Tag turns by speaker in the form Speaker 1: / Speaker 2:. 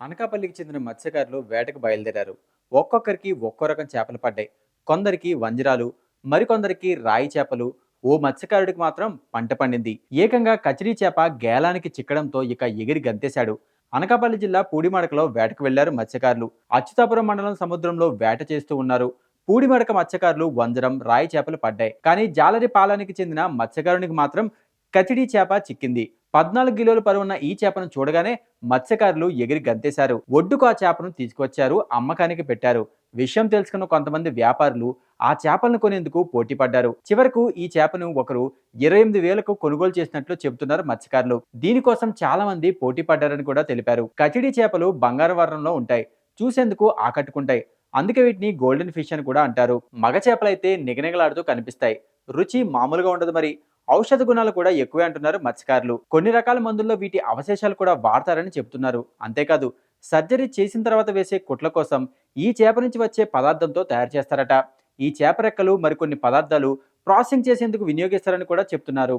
Speaker 1: అనకాపల్లికి చెందిన మత్స్యకారులు వేటకు బయలుదేరారు. ఒక్కొక్కరికి ఒక్కో రకం చేపలు పడ్డాయి. కొందరికి వంజరాలు, మరికొందరికి రాయి చేపలు. ఓ మత్స్యకారుడికి మాత్రం పంట పండింది. ఏకంగా కచిరీ చేప గేలానికి చిక్కడంతో ఇక ఎగిరి గంతేశాడు. అనకాపల్లి జిల్లా పూడిమడకలో వేటకు వెళ్లారు మత్స్యకారులు. అచ్యుతాపురం మండలం సముద్రంలో వేట చేస్తూ ఉన్నారు. పూడిమడక మత్స్యకారులు వంజరం, రాయి చేపలు పడ్డాయి. కానీ జాలరి పాలానికి చెందిన మత్స్యకారునికి మాత్రం కచిడీ చేప చిక్కింది. 14 కిలోలు బరువున్న ఈ చేపను చూడగానే మత్స్యకారులు ఎగిరి గంతేశారు. ఒడ్డుకు ఆ చేపను తీసుకొచ్చారు, అమ్మకానికి పెట్టారు. విషయం తెలుసుకున్న కొంతమంది వ్యాపారులు ఆ చేపలను కొనేందుకు పోటీ పడ్డారు. చివరకు ఈ చేపను ఒకరు 28,000కు కొనుగోలు చేసినట్లు చెబుతున్నారు మత్స్యకారులు. దీనికోసం చాలా మంది పోటీ పడ్డారని కూడా తెలిపారు. కచిడీ చేపలు బంగారు వర్ణంలో ఉంటాయి, చూసేందుకు ఆకట్టుకుంటాయి. అందుకే వీటిని గోల్డెన్ ఫిష్ అని కూడా అంటారు. మగ చేపలైతే నిగనిగలాడుతూ కనిపిస్తాయి. రుచి మామూలుగా ఉండదు మరి. ఔషధ గుణాలు కూడా ఎక్కువే అంటున్నారు మత్స్యకారులు. కొన్ని రకాల మందుల్లో వీటి అవశేషాలు కూడా వాడతారని చెప్తున్నారు. అంతేకాదు, సర్జరీ చేసిన తర్వాత వేసే కుట్ల కోసం ఈ చేప నుంచి వచ్చే పదార్థంతో తయారు చేస్తారట. ఈ చేప రెక్కలు మరికొన్ని పదార్థాలు ప్రాసెసింగ్ చేసేందుకు వినియోగిస్తారని కూడా చెప్తున్నారు.